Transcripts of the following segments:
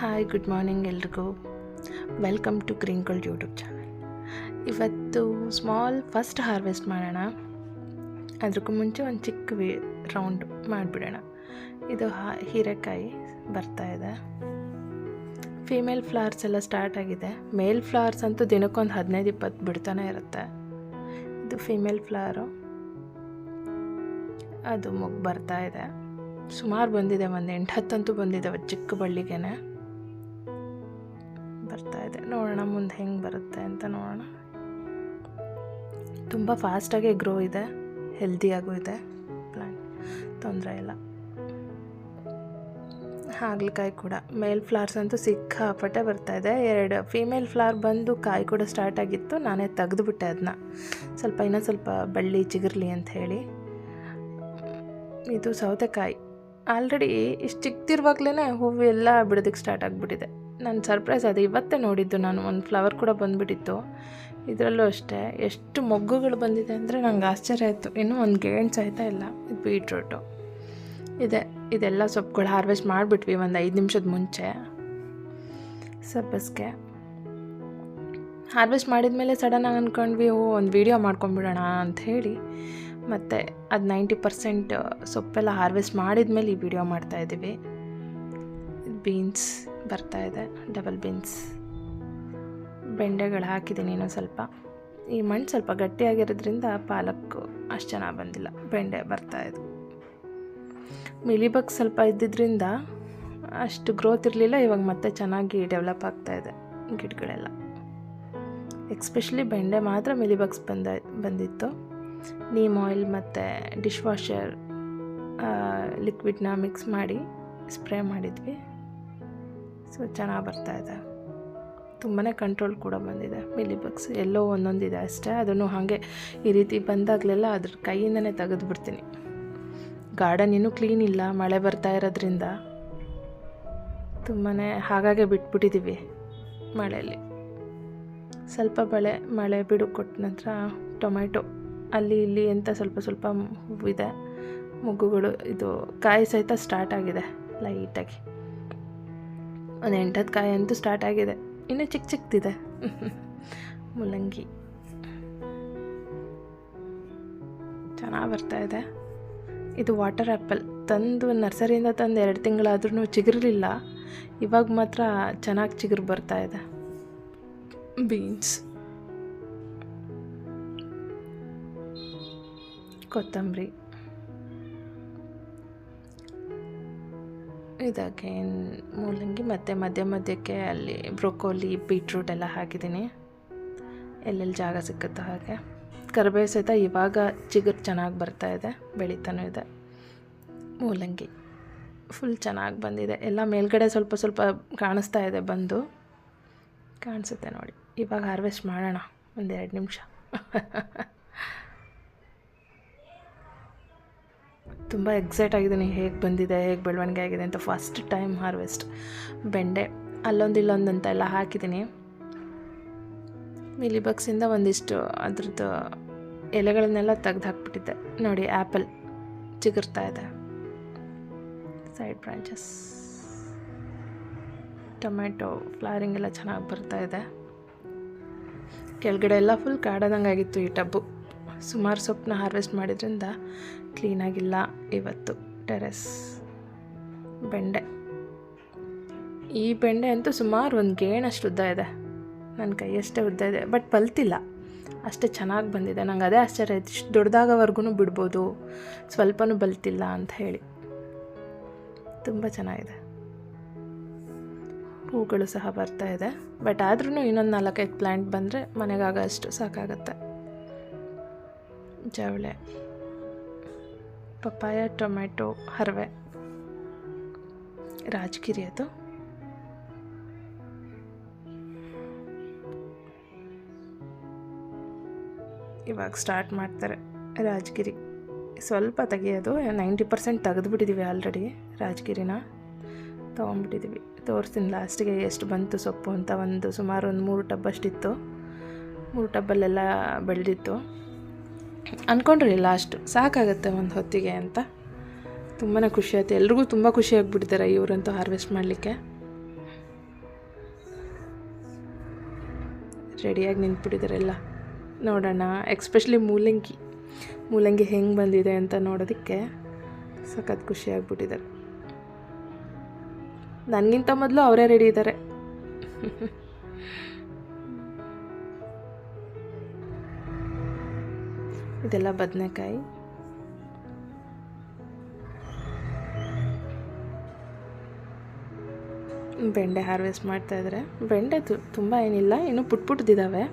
Hi good morning ಎಲ್ರಿಗೂ. Welcome to green gold YouTube channel. ಇವತ್ತು small first harvest ಮಾಡೋಣ. ಅದಕ್ಕೂ ಮುಂಚೆ ಒಂದು ಚಿಕ್ಕ ರೌಂಡ್ ಮಾಡಿಬಿಡೋಣ. ಇದು ಹೀರೆಕಾಯಿ ಬರ್ತಾಯಿದೆ. ಫೀಮೇಲ್ ಫ್ಲವರ್ಸ್ ಎಲ್ಲ ಸ್ಟಾರ್ಟ್ ಆಗಿದೆ. ಮೇಲ್ ಫ್ಲವರ್ಸ್ ಅಂತೂ ದಿನಕ್ಕೊಂದು 15-20 ಬಿಡ್ತಾನೆ ಇರುತ್ತೆ. ಇದು ಫೀಮೇಲ್ ಫ್ಲವರು, ಅದು ಮುಗ್ಗು ಬರ್ತಾಯಿದೆ. ಸುಮಾರು ಬಂದಿದೆ, ಒಂದು 8-10 ಅಂತೂ ಬಂದಿದ್ದಾವೆ. ಚಿಕ್ಕ ಬಳ್ಳಿಗೆ ಬರ್ತಾಯಿದೆ. ನೋಡೋಣ ಮುಂದೆ ಹೆಂಗೆ ಬರುತ್ತೆ ಅಂತ ನೋಡೋಣ. ತುಂಬ ಫಾಸ್ಟಾಗೆ ಗ್ರೋ ಇದೆ, ಹೆಲ್ದಿಯಾಗೂ ಇದೆ ಪ್ಲಾಂಟ್, ತೊಂದರೆ ಇಲ್ಲ. ಹಾಗಲಕಾಯಿ ಕೂಡ ಮೇಲ್ ಫ್ಲವರ್ಸ್ ಅಂತೂ ಸಿಕ್ಕಾಪಟ್ಟೆ ಬರ್ತಾಯಿದೆ. 2 ಫೀಮೇಲ್ ಫ್ಲವರ್ ಬಂದು ಕಾಯಿ ಕೂಡ ಸ್ಟಾರ್ಟ್ ಆಗಿತ್ತು. ನಾನೇ ತೆಗೆದುಬಿಟ್ಟೆ ಅದನ್ನ, ಇನ್ನೂ ಸ್ವಲ್ಪ ಬಳ್ಳಿ ಚಿಗುರ್ಲಿ ಅಂತ ಹೇಳಿ. ಇದು ಸೌತೆಕಾಯಿ ಆಲ್ರೆಡಿ ಇಷ್ಟು ಚಿಕ್ಕದಿರುವಾಗಲೇ ಹೂವು ಎಲ್ಲ ಬಿಡೋದಕ್ಕೆ ಸ್ಟಾರ್ಟ್ ಆಗಿಬಿಟ್ಟಿದೆ. ನಾನು ಸರ್ಪ್ರೈಸ್ ಅದು ಇವತ್ತೇ ನೋಡಿದ್ದು. ನಾನು ಒಂದು ಫ್ಲವರ್ ಕೂಡ ಬಂದುಬಿಟ್ಟಿತ್ತು. ಇದರಲ್ಲೂ ಅಷ್ಟೇ ಎಷ್ಟು ಮೊಗ್ಗುಗಳು ಬಂದಿದೆ ಅಂದರೆ ನಂಗೆ ಆಶ್ಚರ್ಯ ಆಯಿತು. ಇನ್ನೂ ಒಂದು ಗೇಣು ಸಹಿತ ಇಲ್ಲ. ಇದು ಬೀಟ್ರೂಟು ಇದೆಲ್ಲ ಸೊಪ್ಪುಗಳು ಹಾರ್ವೆಸ್ಟ್ ಮಾಡಿಬಿಟ್ವಿ ಒಂದು 5 ನಿಮಿಷದ ಮುಂಚೆ. ಸಬ್ಬಸ್ಗೆ ಹಾರ್ವೆಸ್ಟ್ ಮಾಡಿದ ಮೇಲೆ ಸಡನ್ನಾಗಿ ಅಂದ್ಕೊಂಡ್ವಿ ಒಂದು ವೀಡಿಯೋ ಮಾಡ್ಕೊಂಬಿಡೋಣ ಅಂಥೇಳಿ. ಮತ್ತು ಅದು 90% ಸೊಪ್ಪೆಲ್ಲ ಹಾರ್ವೆಸ್ಟ್ ಮಾಡಿದ ಮೇಲೆ ಈ ವಿಡಿಯೋ ಮಾಡ್ತಾಯಿದ್ದೀವಿ. ಬೀನ್ಸ್ ಬರ್ತಾಯಿದೆ, ಡಬಲ್ ಬೀನ್ಸ್. ಬೆಂಡೆಗಳು ಹಾಕಿದ್ದೀನಿ ಇನ್ನೂ ಸ್ವಲ್ಪ. ಈ ಮಣ್ಣು ಸ್ವಲ್ಪ ಗಟ್ಟಿಯಾಗಿರೋದ್ರಿಂದ ಪಾಲಕ್ ಅಷ್ಟು ಚೆನ್ನಾಗಿ ಬಂದಿಲ್ಲ. ಬೆಂಡೆ ಬರ್ತಾಯಿದೆ. ಮಿಲಿಬಗ್ ಸ್ವಲ್ಪ ಇದ್ದಿದ್ದರಿಂದ ಅಷ್ಟು ಗ್ರೋತ್ ಇರಲಿಲ್ಲ. ಇವಾಗ ಮತ್ತೆ ಚೆನ್ನಾಗಿ ಡೆವಲಪ್ ಆಗ್ತಾಯಿದೆ ಗಿಡಗಳೆಲ್ಲ. ಎಕ್ಸ್ಪೆಷಲಿ ಬೆಂಡೆ ಮಾತ್ರ ಮಿಲಿಬಗ್ಸ್ ಬಂದಿತ್ತು. ನೀಮ್ ಆಯಿಲ್ ಮತ್ತು ಡಿಶ್ ವಾಷರ್ ಲಿಕ್ವಿಡ್ನ ಮಿಕ್ಸ್ ಮಾಡಿ ಸ್ಪ್ರೇ ಮಾಡಿದ್ವಿ. ಸೊ ಚೆನ್ನಾಗಿ ಬರ್ತಾಯಿದೆ. ತುಂಬಾ ಕಂಟ್ರೋಲ್ ಕೂಡ ಬಂದಿದೆ. ಮಿಲಿಬಗ್ಸ್ ಎಲ್ಲೋ ಒಂದೊಂದಿದೆ ಅಷ್ಟೇ. ಅದನ್ನು ಹಾಗೆ ಈ ರೀತಿ ಬಂದಾಗಲೆಲ್ಲ ಅದ್ರ ಕೈಯಿಂದನೇ ತೆಗೆದುಬಿಡ್ತೀನಿ. ಗಾರ್ಡನ್ ಇನ್ನೂ ಕ್ಲೀನ್ ಇಲ್ಲ, ಮಳೆ ಬರ್ತಾ ಇರೋದ್ರಿಂದ ತುಂಬಾ ಹಾಗಾಗೆ ಬಿಟ್ಬಿಟ್ಟಿದ್ದೀವಿ ಮಳೆಯಲ್ಲಿ. ಸ್ವಲ್ಪ ಮಳೆ ಬಿಡು ಕೊಟ್ಟ ನಂತರ ಟೊಮೆಟೊ ಅಲ್ಲಿ ಇಲ್ಲಿ ಅಂತ ಸ್ವಲ್ಪ ಹೂವಿದೆ, ಮೊಗ್ಗುಗಳು. ಇದು ಕಾಯಿ ಸಹಿತ ಸ್ಟಾರ್ಟ್ ಆಗಿದೆ ಲೈಟಾಗಿ. ಒಂದು 8-10 ಕಾಯಿ ಅಂತೂ ಸ್ಟಾರ್ಟ್ ಆಗಿದೆ. ಇನ್ನೂ ಚಿಕ್ಕದಿದೆ. ಮುಲ್ಲಂಗಿ ಚೆನ್ನಾಗಿ ಬರ್ತಾಯಿದೆ. ಇದು ವಾಟರ್ ಆ್ಯಪಲ್ ನರ್ಸರಿಯಿಂದ ತಂದು 2 ತಿಂಗಳಾದ್ರೂ ಚಿಗುರಲಿಲ್ಲ. ಇವಾಗ ಮಾತ್ರ ಚೆನ್ನಾಗಿ ಚಿಗುರು ಬರ್ತಾಯಿದೆ. ಬೀನ್ಸ್, ಕೊತ್ತಂಬರಿ, ಇದಕ್ಕೆ ಮೂಲಂಗಿ ಮತ್ತು ಮಧ್ಯಕ್ಕೆ ಅಲ್ಲಿ ಬ್ರೊಕೋಲಿ, ಬೀಟ್ರೂಟ್ ಎಲ್ಲ ಹಾಕಿದ್ದೀನಿ. ಎಲ್ಲೆಲ್ಲಿ ಜಾಗ ಸಿಕ್ಕುತ್ತೋ ಹಾಗೆ. ಕರಿಬೇವು ಸಹಿತ ಇವಾಗ ಚಿಗುರು ಚೆನ್ನಾಗಿ ಬರ್ತಾಯಿದೆ, ಬೆಳೀತಾನೂ ಇದೆ. ಮೂಲಂಗಿ ಫುಲ್ ಚೆನ್ನಾಗಿ ಬಂದಿದೆ. ಎಲ್ಲ ಮೇಲ್ಗಡೆ ಸ್ವಲ್ಪ ಕಾಣಿಸ್ತಾ ಇದೆ, ಕಾಣಿಸುತ್ತೆ ನೋಡಿ. ಇವಾಗ ಹಾರ್ವೆಸ್ಟ್ ಮಾಡೋಣ ಒಂದು 2 ನಿಮಿಷ. ತುಂಬ ಎಕ್ಸೈಟ್ ಆಗಿದ್ದೀನಿ, ಹೇಗೆ ಬಂದಿದೆ, ಹೇಗೆ ಬೆಳವಣಿಗೆ ಆಗಿದೆ ಅಂತ. First time harvest. ಬೆಂಡೆ ಅಲ್ಲೊಂದು ಅಂತ ಎಲ್ಲ ಹಾಕಿದ್ದೀನಿ. ಮಿಲಿಬಗ್ಸಿಂದ ಒಂದಿಷ್ಟು ಅದ್ರದ್ದು ಎಲೆಗಳನ್ನೆಲ್ಲ ತೆಗ್ದು ಹಾಕ್ಬಿಟ್ಟಿದ್ದೆ ನೋಡಿ. ಆ್ಯಪಲ್ ಚಿಗುರ್ತಾ ಇದೆ, ಸೈಡ್ ಬ್ರಾಂಚಸ್. ಟೊಮೆಟೊ ಫ್ಲವರಿಂಗ್ ಎಲ್ಲ ಚೆನ್ನಾಗಿ ಬರ್ತಾಯಿದೆ. ಕೆಳಗಡೆ ಎಲ್ಲ ಫುಲ್ ಕಾಡೋದಂಗೆ ಆಗಿತ್ತು ಈ ಟಬ್ಬು. ಸುಮಾರು ಸೊಪ್ಪನ್ನ ಹಾರ್ವೆಸ್ಟ್ ಮಾಡಿದ್ರಿಂದ ಕ್ಲೀನಾಗಿಲ್ಲ ಇವತ್ತು ಟೆರೆಸ್. ಬೆಂಡೆ, ಈ ಬೆಂಡೆ ಅಂತೂ ಸುಮಾರು ಒಂದು ಗೇಣಷ್ಟು ಉದ್ದ ಇದೆ. ನನ್ನ ಕೈಯಷ್ಟೇ ಉದ್ದ ಇದೆ, ಬಟ್ ಬಲ್ತಿಲ್ಲ. ಅಷ್ಟೇ ಚೆನ್ನಾಗಿ ಬಂದಿದೆ. ನಂಗೆ ಅದೇ ಆಶ್ಚರ್ಯ ಆಯ್ತು, ಇಷ್ಟು ದೊಡ್ಡದಾಗವರೆಗೂ ಬಿಡ್ಬೋದು, ಸ್ವಲ್ಪನೂ ಬಲ್ತಿಲ್ಲ ಅಂತ ಹೇಳಿ. ತುಂಬ ಚೆನ್ನಾಗಿದೆ. ಹೂಗಳು ಸಹ ಬರ್ತಾಯಿದೆ. ಬಟ್ ಆದ್ರೂ ಇನ್ನೊಂದು 4-5 ಪ್ಲ್ಯಾಂಟ್ ಬಂದರೆ ಮನೆಗಾಗೋ ಅಷ್ಟು ಸಾಕಾಗುತ್ತೆ. ಜವಳೆ, ಪಪ್ಪಾಯ, ಟೊಮೆಟೊ, ಹರವೆ, ರಾಜಗಿರಿ. ಅದು ಇವಾಗ ಸ್ಟಾರ್ಟ್ ಮಾಡ್ತಾರೆ ರಾಜಗಿರಿ. ಸ್ವಲ್ಪ ತೆಗಿಯೋದು, 90% ತೆಗೆದುಬಿಟ್ಟಿದ್ದೀವಿ ಆಲ್ರೆಡಿ. ರಾಜಗಿರಿನ ತೊಗೊಂಬಿಟ್ಟಿದ್ದೀವಿ. ತೋರಿಸ್ತೀನಿ ಲಾಸ್ಟಿಗೆ ಎಷ್ಟು ಬಂತು ಸೊಪ್ಪು ಅಂತ. ಸುಮಾರು ಒಂದು 3 ಟಬ್ ಅಷ್ಟಿತ್ತು. 3 ಟಬ್ಬಲ್ಲೆಲ್ಲ ಬೆಳೆದಿತ್ತು. ಅಂದ್ಕೊಂಡಿರಲಿಲ್ಲ ಅಷ್ಟು ಸಾಕಾಗುತ್ತೆ ಒಂದು ಹೊತ್ತಿಗೆ ಅಂತ. ತುಂಬಾ ಖುಷಿ ಆಯ್ತು. ಎಲ್ರಿಗೂ ತುಂಬ ಖುಷಿ ಆಗಿಬಿಟ್ಟಿದ್ದಾರೆ ಇವರಂತೂ ಹಾರ್ವೆಸ್ಟ್ ಮಾಡಲಿಕ್ಕೆ. ರೆಡಿಯಾಗಿ ನಿಂತ್ಬಿಟ್ಟಿದ್ದಾರೆ ಎಲ್ಲ ನೋಡೋಣ. ಎಕ್ಸ್ಪೆಷಲಿ ಮೂಲಂಗಿ ಹೆಂಗೆ ಬಂದಿದೆ ಅಂತ ನೋಡೋದಕ್ಕೆ ಸಖತ್ ಖುಷಿಯಾಗ್ಬಿಟ್ಟಿದ್ದಾರೆ. ನನಗಿಂತ ಮೊದಲು ಅವರೇ ರೆಡಿ ಇದ್ದಾರೆ. ಇದೆಲ್ಲ ಬದನೆಕಾಯಿ. ಬೆಂಡೆ ಹಾರ್ವೆಸ್ಟ್ ಮಾಡ್ತಾಯಿದ್ದಾರೆ. ಬೆಂಡೆ ತುಂಬ ಏನಿಲ್ಲ, ಇನ್ನೂ ಪುಟ್ದಿದ್ದಾವೆ.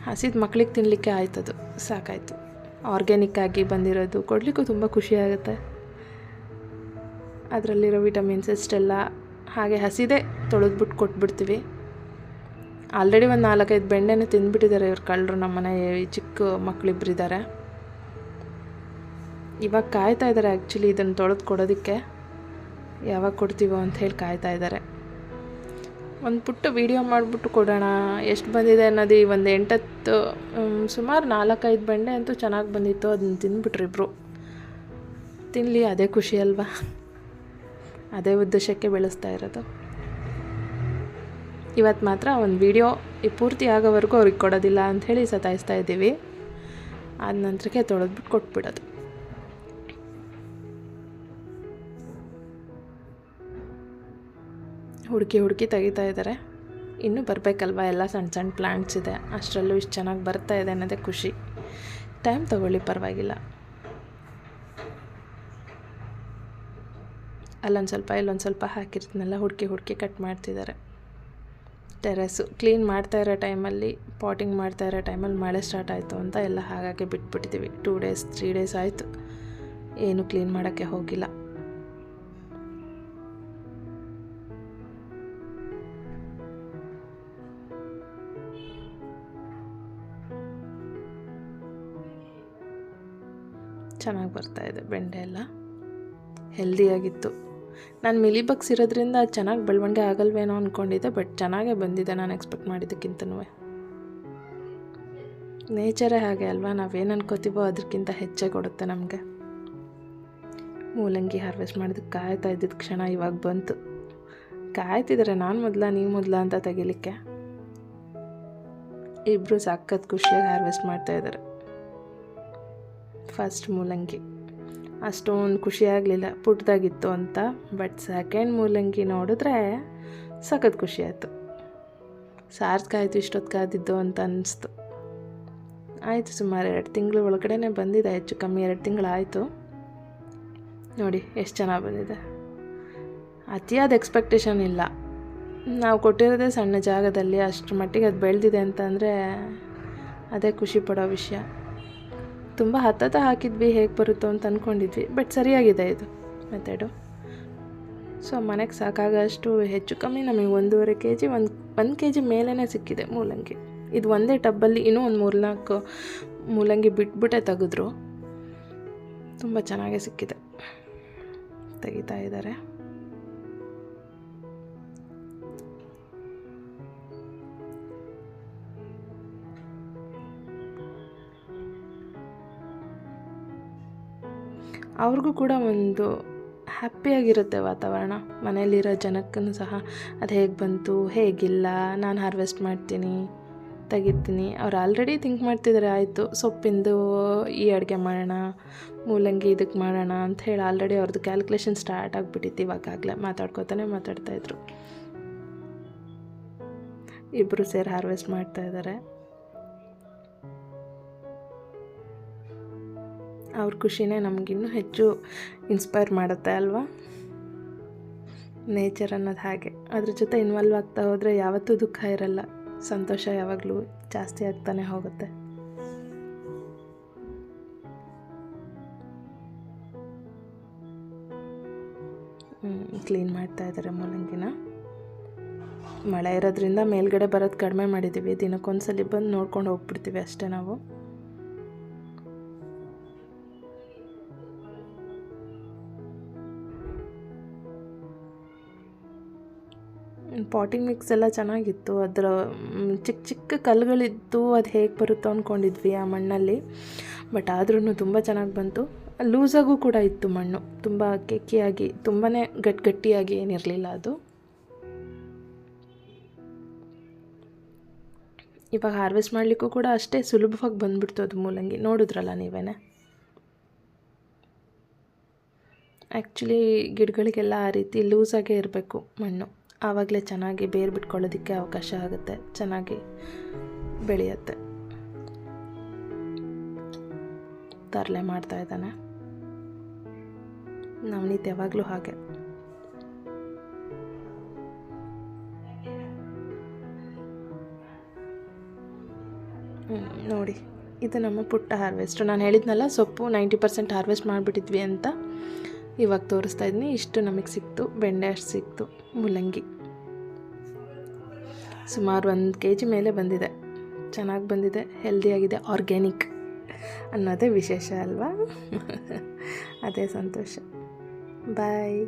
ಹಸಿದ ಮಕ್ಳಿಗೆ ತಿನ್ನಲಿಕ್ಕೆ ಆಯ್ತದು, ಸಾಕಾಯಿತು. ಆರ್ಗ್ಯಾನಿಕ್ಕಾಗಿ ಬಂದಿರೋದು ಕೊಡಲಿಕ್ಕೂ ತುಂಬ ಖುಷಿಯಾಗುತ್ತೆ. ಅದರಲ್ಲಿರೋ ವಿಟಮಿನ್ಸ್ ಇಷ್ಟೆಲ್ಲ ಹಾಗೆ ಹಸಿದೇ ತೊಳೆದ್ಬಿಟ್ಟು ಕೊಟ್ಬಿಡ್ತೀವಿ. ಆಲ್ರೆಡಿ ಒಂದು 4-5 ಬೆಂಡೆನೂ ತಿಂದ್ಬಿಟ್ಟಿದ್ದಾರೆ ಇವ್ರು ಕಳ್ಳರು. ನಮ್ಮನೆ ಚಿಕ್ಕ ಮಕ್ಕಳಿಬ್ಬರಿದ್ದಾರೆ. ಇವಾಗ ಕಾಯ್ತಾ ಇದ್ದಾರೆ ಆ್ಯಕ್ಚುಲಿ ಇದನ್ನು ತೊಳೆದು ಕೊಡೋದಕ್ಕೆ, ಯಾವಾಗ ಕೊಡ್ತೀವೋ ಅಂತ ಹೇಳಿ ಕಾಯ್ತಾ ಇದ್ದಾರೆ. ಒಂದು ಪುಟ್ಟ ವೀಡಿಯೋ ಮಾಡಿಬಿಟ್ಟು ಕೊಡೋಣ ಎಷ್ಟು ಬಂದಿದೆ ಅನ್ನೋದು. ಒಂದು 8-10 ಸುಮಾರು 4-5 ಬೆಂಡೆ ಅಂತೂ ಚೆನ್ನಾಗಿ ಬಂದಿತ್ತು. ಅದನ್ನ ತಿಂದ್ಬಿಟ್ರು ಇಬ್ಬರು. ತಿನ್ನಲಿ, ಅದೇ ಖುಷಿ ಅಲ್ವಾ, ಅದೇ ಉದ್ದೇಶಕ್ಕೆ ಬೆಳೆಸ್ತಾ ಇರೋದು. ಇವತ್ತು ಮಾತ್ರ ಒಂದು ವೀಡಿಯೋ ಪೂರ್ತಿ ಆಗೋವರೆಗೂ ಅವ್ರಿಗೆ ಕೊಡೋದಿಲ್ಲ ಅಂಥೇಳಿ ಸತಾಯಿಸ್ತಾ ಇದ್ದೀವಿ. ಆದ ನಂತರಕ್ಕೆ ತೊಳೆದ್ಬಿಟ್ಟು ಕೊಟ್ಬಿಡೋದು. ಹುಡುಕಿ ತೆಗಿತಾ ಇದ್ದಾರೆ. ಇನ್ನೂ ಬರಬೇಕಲ್ವ, ಎಲ್ಲ ಸಣ್ಣ ಸಣ್ಣ ಪ್ಲ್ಯಾಂಟ್ಸ್ ಇದೆ. ಅಷ್ಟರಲ್ಲೂ ಇಷ್ಟು ಚೆನ್ನಾಗಿ ಬರ್ತಾ ಇದೆ ಅನ್ನೋದೇ ಖುಷಿ. ಟೈಮ್ ತೊಗೊಳ್ಳಿ, ಪರವಾಗಿಲ್ಲ. ಅಲ್ಲೊಂದು ಸ್ವಲ್ಪ ಇಲ್ಲೊಂದು ಸ್ವಲ್ಪ ಹಾಕಿರ್ತೀನಲ್ಲ, ಹುಡುಕಿ ಕಟ್ ಮಾಡ್ತಿದ್ದಾರೆ. ಟೆರೆಸ್ಸು ಕ್ಲೀನ್ ಮಾಡ್ತಾ ಇರೋ ಟೈಮಲ್ಲಿ, ಪಾಟಿಂಗ್ ಮಾಡ್ತಾ ಇರೋ ಟೈಮಲ್ಲಿ ಮಳೆ ಸ್ಟಾರ್ಟ್ ಆಯಿತು ಅಂತ ಎಲ್ಲ ಹಾಗಾಗಿ ಬಿಟ್ಬಿಟ್ಟಿದ್ದೀವಿ. 2 days 3 days ಆಯಿತು, ಏನು ಕ್ಲೀನ್ ಮಾಡೋಕ್ಕೆ ಹೋಗಿಲ್ಲ. ಚೆನ್ನಾಗಿ ಬರ್ತಾಯಿದೆ ಬೆಂಡೆ ಎಲ್ಲ, ಹೆಲ್ದಿಯಾಗಿತ್ತು. ನಾನು ಮಿಲಿಬಗ್ಸ್ ಇರೋದ್ರಿಂದ ಅದು ಚೆನ್ನಾಗಿ ಬೆಳವಣಿಗೆ ಆಗಲ್ವೇನೋ ಅಂದ್ಕೊಂಡಿದ್ದೆ, ಬಟ್ ಚೆನ್ನಾಗೇ ಬಂದಿದೆ ನಾನು ಎಕ್ಸ್ಪೆಕ್ಟ್ ಮಾಡಿದ್ದಕ್ಕಿಂತನೂ. ನೇಚರೇ ಹಾಗೆ ಅಲ್ವಾ, ನಾವೇನು ಅನ್ಕೋತೀವೋ ಅದಕ್ಕಿಂತ ಹೆಚ್ಚೇ ಕೊಡುತ್ತೆ ನಮಗೆ. ಮೂಲಂಗಿ ಹಾರ್ವೆಸ್ಟ್ ಮಾಡೋದಕ್ಕೆ ಕಾಯ್ತಾ ಇದ್ದಿದ್ದ ಕ್ಷಣ ಇವಾಗ ಬಂತು. ಕಾಯ್ತಿದ್ದಾರೆ, ನಾನು ಮೊದಲ ನೀವು ಮೊದಲ ಅಂತ ತೆಗಿಲಿಕ್ಕೆ. ಇಬ್ಬರು ಸಖತ್ ಖುಷಿಯಾಗಿ ಹಾರ್ವೆಸ್ಟ್ ಮಾಡ್ತಾಯಿದ್ದಾರೆ. ಫಸ್ಟ್ ಮೂಲಂಗಿ ಅಷ್ಟೊಂದು ಖುಷಿಯಾಗಲಿಲ್ಲ, ಪುಟ್ಟದಾಗಿತ್ತು ಅಂತ. ಬಟ್ ಸೆಕೆಂಡ್ ಮೂಲಂಗಿ ನೋಡಿದ್ರೆ ಸಖತ್ ಖುಷಿ ಆಯಿತು. ಸಾರ್ಸ್ಕಾಯ್ತು ಇಷ್ಟೊತ್ತು ಕಾದಿದ್ದು ಅಂತ ಅನ್ನಿಸ್ತು. ಆಯಿತು, ಸುಮಾರು 2 ತಿಂಗಳು ಒಳಗಡೆ ಬಂದಿದೆ, ಹೆಚ್ಚು ಕಮ್ಮಿ 2 ತಿಂಗಳಾಯಿತು. ನೋಡಿ ಎಷ್ಟು ಚೆನ್ನಾಗಿ ಬಂದಿದೆ. ಅತಿಯಾದ ಎಕ್ಸ್ಪೆಕ್ಟೇಷನ್ ಇಲ್ಲ, ನಾವು ಕೊಟ್ಟಿರೋದೇ ಸಣ್ಣ ಜಾಗದಲ್ಲಿ ಅಷ್ಟರ ಮಟ್ಟಿಗೆ ಅದು ಬೆಳೆದಿದೆ ಅಂತಂದರೆ ಅದೇ ಖುಷಿ ಪಡೋ ವಿಷಯ. ತುಂಬ ಹತ್ತತ್ತ ಹಾಕಿದ್ವಿ, ಹೇಗೆ ಬರುತ್ತೋ ಅಂತ ಅಂದ್ಕೊಂಡಿದ್ವಿ, ಬಟ್ ಸರಿಯಾಗಿದೆ ಇದು ಮೆಥಡು. ಸೊ ಮನೆಗೆ ಸಾಕಾಗಷ್ಟು ಹೆಚ್ಚು ಕಮ್ಮಿ ನಮಗೆ 1.5 kg 1 kg ಮೇಲೇ ಸಿಕ್ಕಿದೆ ಮೂಲಂಗಿ. ಇದು ಒಂದೇ ಟಬ್ಬಲ್ಲಿ ಇನ್ನೂ ಒಂದು 3-4 ಮೂಲಂಗಿ ಬಿಟ್ಬಿಟ್ಟೆ ತೆಗೆದ್ರು. ತುಂಬ ಚೆನ್ನಾಗೇ ಸಿಕ್ಕಿದೆ. ತೆಗಿತಾ ಇದ್ದಾರೆ. ಅವ್ರಿಗೂ ಕೂಡ ಒಂದು ಹ್ಯಾಪಿಯಾಗಿರುತ್ತೆ ವಾತಾವರಣ. ಮನೆಯಲ್ಲಿರೋ ಜನಕ್ಕೂ ಸಹ ಅದು ಹೇಗೆ ಬಂತು, ಹೇಗಿಲ್ಲ, ನಾನು ಹಾರ್ವೆಸ್ಟ್ ಮಾಡ್ತೀನಿ, ತೆಗಿತೀನಿ. ಅವ್ರು ಆಲ್ರೆಡಿ ಥಿಂಕ್ ಮಾಡ್ತಿದ್ದಾರೆ, ಆಯಿತು ಸೊಪ್ಪಿಂದು ಈ ಅಡುಗೆ ಮಾಡೋಣ, ಮೂಲಂಗಿ ಇದಕ್ಕೆ ಮಾಡೋಣ ಅಂತ ಹೇಳಿ ಆಲ್ರೆಡಿ ಅವ್ರದ್ದು ಕ್ಯಾಲ್ಕುಲೇಷನ್ ಸ್ಟಾರ್ಟ್ ಆಗಿಬಿಟ್ಟಿತ್ತು. ಇವಾಗಲೇ ಮಾತಾಡ್ತಾಯಿದ್ರು. ಇಬ್ಬರು ಸೇರಿ ಹಾರ್ವೆಸ್ಟ್ ಮಾಡ್ತಾಯಿದ್ದಾರೆ. ಅವ್ರ ಖುಷಿನೇ ನಮಗಿನ್ನೂ ಹೆಚ್ಚು ಇನ್ಸ್ಪೈರ್ ಮಾಡುತ್ತೆ ಅಲ್ವಾ. ನೇಚರ್ ಅನ್ನೋದು ಹಾಗೆ, ಅದ್ರ ಜೊತೆ ಇನ್ವಾಲ್ವ್ ಆಗ್ತಾ ಹೋದರೆ ಯಾವತ್ತೂ ದುಃಖ ಇರಲ್ಲ, ಸಂತೋಷ ಯಾವಾಗಲೂ ಜಾಸ್ತಿ ಆಗ್ತಾನೆ ಹೋಗುತ್ತೆ. ಕ್ಲೀನ್ ಮಾಡ್ತಾ ಇದ್ದಾರೆ ಮೂಲಂಗಿನ. ಮಳೆ ಇರೋದ್ರಿಂದ ಮೇಲ್ಗಡೆ ಬರೋದು ಕಡಿಮೆ ಮಾಡಿದ್ದೀವಿ. ದಿನಕ್ಕೊಂದ್ಸಲಿ ಬಂದು ನೋಡ್ಕೊಂಡು ಹೋಗ್ಬಿಡ್ತೀವಿ ಅಷ್ಟೇ ನಾವು. ಪಾಟಿಂಗ್ ಮಿಕ್ಸ್ ಎಲ್ಲ ಚೆನ್ನಾಗಿತ್ತು. ಅದರ ಚಿಕ್ಕ ಚಿಕ್ಕ ಕಲ್ಲುಗಳಿದ್ದು ಅದು ಹೇಗೆ ಬರುತ್ತೋ ಅಂದ್ಕೊಂಡಿದ್ವಿ ಆ ಮಣ್ಣಲ್ಲಿ. ಬಟ್ ಆದ್ರೂ ತುಂಬ ಚೆನ್ನಾಗಿ ಬಂತು. ಲೂಸಾಗೂ ಕೂಡ ಇತ್ತು ಮಣ್ಣು, ತುಂಬ ಕೆಕ್ಕಿಯಾಗಿ, ತುಂಬಾ ಗಟ್ಟಿಯಾಗಿ ಏನಿರಲಿಲ್ಲ ಅದು. ಇವಾಗ ಹಾರ್ವೆಸ್ಟ್ ಮಾಡಲಿಕ್ಕೂ ಕೂಡ ಅಷ್ಟೇ ಸುಲಭವಾಗಿ ಬಂದುಬಿಡ್ತು ಅದು ಮೂಲಂಗಿ. ನೋಡಿದ್ರಲ್ಲ ನೀವೇನೆ. ಆ್ಯಕ್ಚುಲಿ ಗಿಡಗಳಿಗೆಲ್ಲ ಆ ರೀತಿ ಲೂಸಾಗೇ ಇರಬೇಕು ಮಣ್ಣು, ಆವಾಗಲೇ ಚೆನ್ನಾಗಿ ಬೇರು ಬಿಟ್ಕೊಳ್ಳೋದಕ್ಕೆ ಅವಕಾಶ ಆಗುತ್ತೆ, ಚೆನ್ನಾಗಿ ಬೆಳೆಯುತ್ತೆ. ತರಲೆ ಮಾಡ್ತಾ ಇದ್ದಾನೆ ನವನೀತ್, ಯಾವಾಗಲೂ ಹಾಗೆ. ನೋಡಿ, ಇದು ನಮ್ಮ ಪುಟ್ಟ ಹಾರ್ವೆಸ್ಟು. ನಾನು ಹೇಳಿದ್ನಲ್ಲ ಸೊಪ್ಪು 90% ಹಾರ್ವೆಸ್ಟ್ ಮಾಡಿಬಿಟ್ಟಿದ್ವಿ ಅಂತ. ಇವಾಗ ತೋರಿಸ್ತಾ ಇದ್ದೀನಿ. ಇಷ್ಟು ನಮಗೆ ಸಿಕ್ತು, ಬೆಂಡೆ ಅಷ್ಟು ಸಿಕ್ತು. ಮೂಲಂಗಿ ಸುಮಾರು 1 kg ಮೇಲೆ ಬಂದಿದೆ. ಚೆನ್ನಾಗಿ ಬಂದಿದೆ, ಹೆಲ್ದಿಯಾಗಿದೆ, ಆರ್ಗ್ಯಾನಿಕ್ ಅನ್ನೋದೇ ವಿಶೇಷ ಅಲ್ವಾ? ಅದೇ ಸಂತೋಷ. ಬಾಯ್.